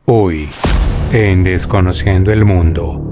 Hoy, en Desconociendo el Mundo,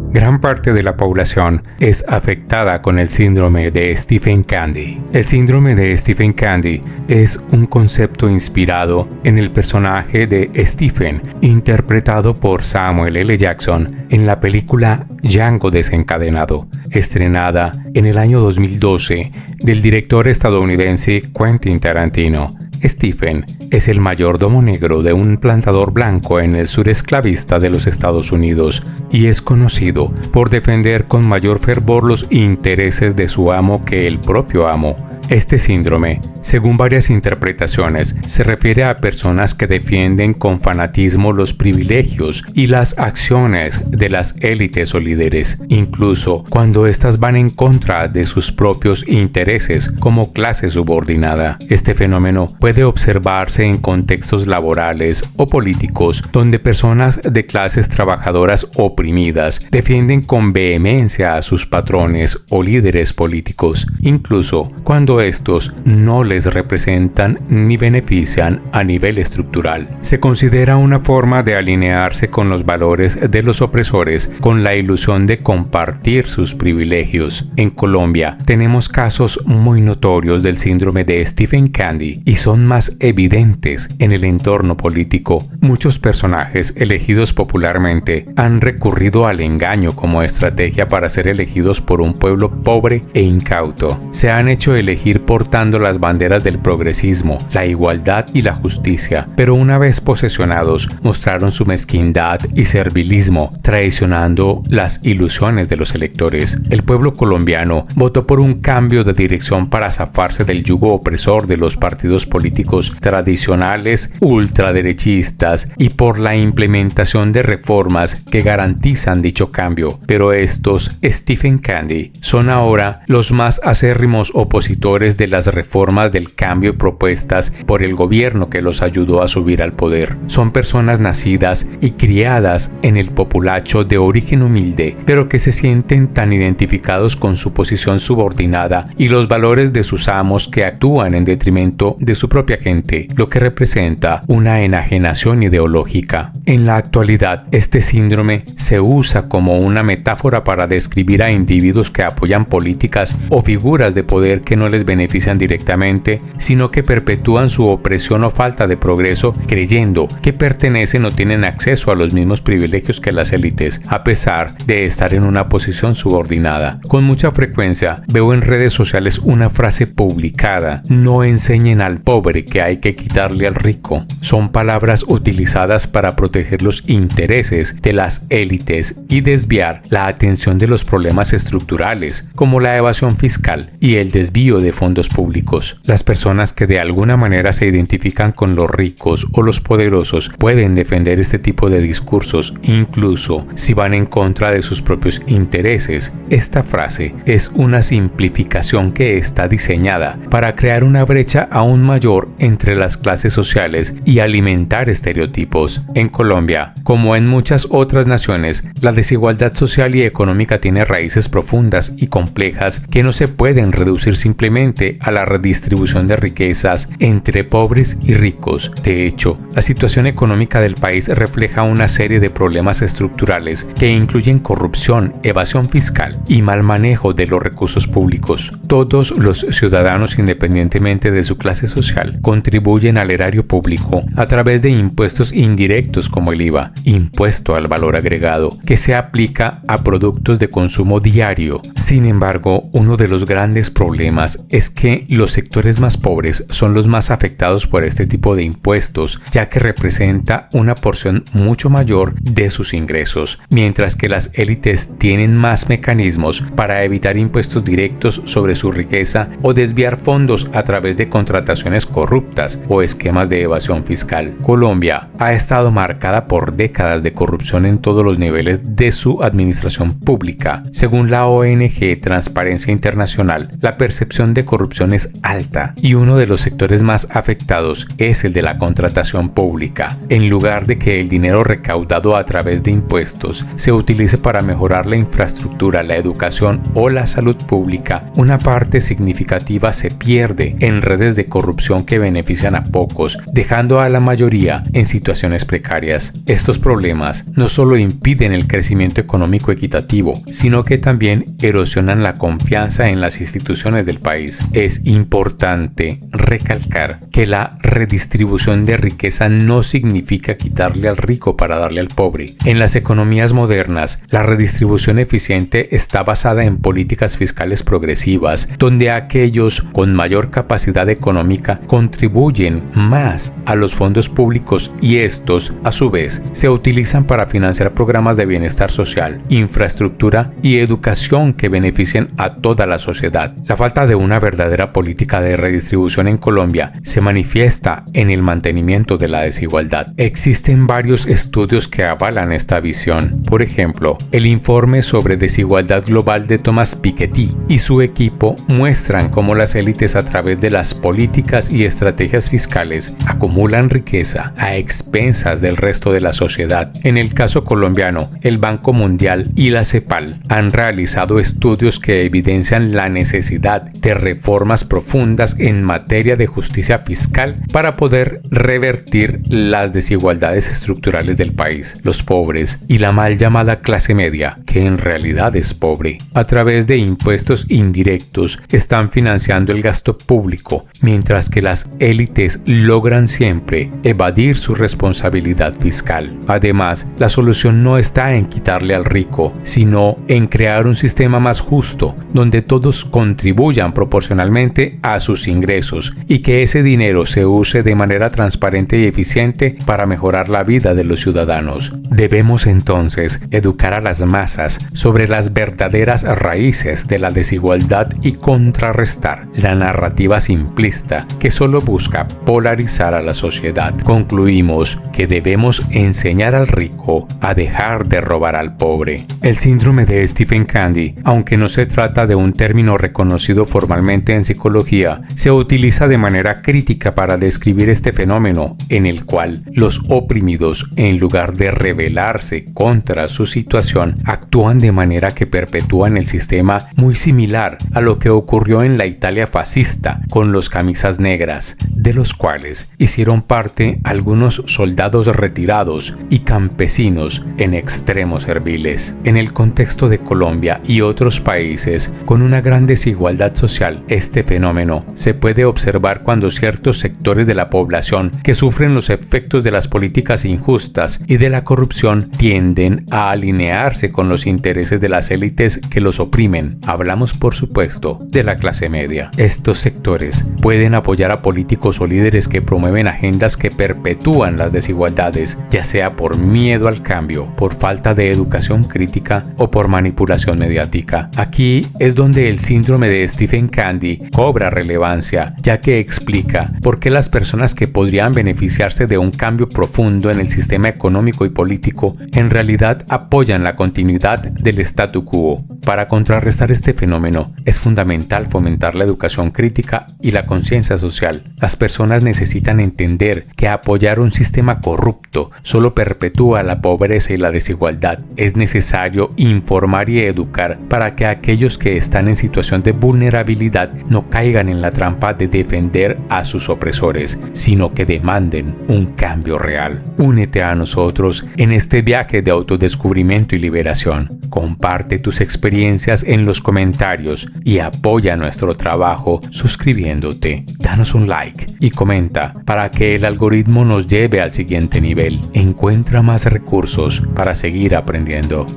gran parte de la población es afectada con el síndrome de Stephen Candy. El síndrome de Stephen Candy es un concepto inspirado en el personaje de Stephen, interpretado por Samuel L. Jackson en la película Django Desencadenado, estrenada en el año 2012 del director estadounidense Quentin Tarantino. Stephen es el mayordomo negro de un plantador blanco en el sur esclavista de los Estados Unidos y es conocido por defender con mayor fervor los intereses de su amo que el propio amo. Este síndrome, según varias interpretaciones, se refiere a personas que defienden con fanatismo los privilegios y las acciones de las élites o líderes, incluso cuando éstas van en contra de sus propios intereses como clase subordinada. Este fenómeno puede observarse en contextos laborales o políticos donde personas de clases trabajadoras oprimidas defienden con vehemencia a sus patrones o líderes políticos, incluso cuando estos no les representan ni benefician a nivel estructural. Se considera una forma de alinearse con los valores de los opresores con la ilusión de compartir sus privilegios. En Colombia tenemos casos muy notorios del síndrome de Stephen Candy y son más evidentes en el entorno político. Muchos personajes elegidos popularmente han recurrido al engaño como estrategia para ser elegidos por un pueblo pobre e incauto. Se han hecho elegir portando las banderas del progresismo, la igualdad y la justicia, pero una vez posesionados mostraron su mezquindad y servilismo, traicionando las ilusiones de los electores. El pueblo colombiano votó por un cambio de dirección para zafarse del yugo opresor de los partidos políticos tradicionales ultraderechistas y por la implementación de reformas que garantizan dicho cambio, pero estos Stephen Candy son ahora los más acérrimos opositores de las reformas del cambio propuestas por el gobierno que los ayudó a subir al poder. Son personas nacidas y criadas en el populacho de origen humilde, pero que se sienten tan identificados con su posición subordinada y los valores de sus amos que actúan en detrimento de su propia gente, lo que representa una enajenación ideológica. En la actualidad, este síndrome se usa como una metáfora para describir a individuos que apoyan políticas o figuras de poder que no les benefician directamente, sino que perpetúan su opresión o falta de progreso, creyendo que pertenecen o tienen acceso a los mismos privilegios que las élites, a pesar de estar en una posición subordinada. Con mucha frecuencia veo en redes sociales una frase publicada: no enseñen al pobre que hay que quitarle al rico. Son palabras utilizadas para proteger los intereses de las élites y desviar la atención de los problemas estructurales, como la evasión fiscal y el desvío de fondos públicos. Las personas que de alguna manera se identifican con los ricos o los poderosos pueden defender este tipo de discursos, incluso si van en contra de sus propios intereses. Esta frase es una simplificación que está diseñada para crear una brecha aún mayor entre las clases sociales y alimentar estereotipos. En Colombia, como en muchas otras naciones, la desigualdad social y económica tiene raíces profundas y complejas que no se pueden reducir simplemente a la redistribución de riquezas entre pobres y ricos. De hecho, la situación económica del país refleja una serie de problemas estructurales que incluyen corrupción, evasión fiscal y mal manejo de los recursos públicos. Todos los ciudadanos, independientemente de su clase social, contribuyen al erario público a través de impuestos indirectos como el IVA, impuesto al valor agregado, que se aplica a productos de consumo diario. Sin embargo, uno de los grandes problemas es que los sectores más pobres son los más afectados por este tipo de impuestos, ya que representa una porción mucho mayor de sus ingresos, mientras que las élites tienen más mecanismos para evitar impuestos directos sobre su riqueza o desviar fondos a través de contrataciones corruptas o esquemas de evasión fiscal. Colombia ha estado marcada por décadas de corrupción en todos los niveles de su administración pública. Según la ONG Transparencia Internacional, la percepción percepción de corrupción es alta y uno de los sectores más afectados es el de la contratación pública. En lugar de que el dinero recaudado a través de impuestos se utilice para mejorar la infraestructura, la educación o la salud pública, una parte significativa se pierde en redes de corrupción que benefician a pocos, dejando a la mayoría en situaciones precarias. Estos problemas no solo impiden el crecimiento económico equitativo, sino que también erosionan la confianza en las instituciones del país. Es importante recalcar que la redistribución de riqueza no significa quitarle al rico para darle al pobre. En las economías modernas, la redistribución eficiente está basada en políticas fiscales progresivas, donde aquellos con mayor capacidad económica contribuyen más a los fondos públicos y estos, a su vez, se utilizan para financiar programas de bienestar social, infraestructura y educación que beneficien a toda la sociedad. La falta de una verdadera política de redistribución en Colombia se manifiesta en el mantenimiento de la desigualdad. Existen varios estudios que avalan esta visión. Por ejemplo, el informe sobre desigualdad global de Thomas Piketty y su equipo muestran cómo las élites a través de las políticas y estrategias fiscales acumulan riqueza a expensas del resto de la sociedad. En el caso colombiano, el Banco Mundial y la CEPAL han realizado estudios que evidencian la necesidad de reformas profundas en materia de justicia fiscal para poder revertir las desigualdades estructurales del país. Los pobres y la mal llamada clase media, que en realidad es pobre, a través de impuestos indirectos están financiando el gasto público, mientras que las élites logran siempre evadir su responsabilidad fiscal. Además, la solución no está en quitarle al rico, sino en crear un sistema más justo, donde todos contribuyan proporcionalmente a sus ingresos y que ese dinero se use de manera transparente y eficiente para mejorar la vida de los ciudadanos. Debemos entonces educar a las masas sobre las verdaderas raíces de la desigualdad y contrarrestar la narrativa simplista que solo busca polarizar a la sociedad. Concluimos que debemos enseñar al rico a dejar de robar al pobre. El síndrome de Stephen Candy, aunque no se trata de un término reconocido formalmente en psicología, se utiliza de manera crítica para describir este fenómeno en el cual los oprimidos, en lugar de rebelarse contra su situación, actúan de manera que perpetúan el sistema, muy similar a lo que ocurrió en la Italia fascista con los camisas negras, de los cuales hicieron parte algunos soldados retirados y campesinos en extremos serviles. En el contexto de Colombia y otros países con una gran desigualdad social, este fenómeno se puede observar cuando ciertos sectores de la población que sufren los efectos de las políticas injustas y de la corrupción tienden a alinearse con los intereses de las élites que los oprimen. Hablamos, por supuesto, de la clase media. Estos sectores pueden apoyar a políticos o líderes que promueven agendas que perpetúan las desigualdades, ya sea por miedo al cambio, por falta de educación crítica o por manipulación mediática. Aquí es donde el síndrome de Stephen Candy cobra relevancia, ya que explica por qué las personas que podrían beneficiarse de un cambio profundo en el sistema económico y político en realidad apoyan la continuidad del statu quo. Para contrarrestar este fenómeno, es fundamental fomentar la educación crítica y la conciencia social. Las personas necesitan entender que apoyar un sistema corrupto solo perpetúa la pobreza y la desigualdad. Es necesario informar y educar para que aquellos que están en situación de vulnerabilidad no caigan en la trampa de defender a sus opresores, sino que demanden un cambio real. Únete a nosotros en este viaje de autodescubrimiento y liberación. Comparte tus experiencias en los comentarios y apoya nuestro trabajo suscribiéndote. Danos un like y comenta para que el algoritmo nos lleve al siguiente nivel. Encuentra más recursos para seguir aprendiendo.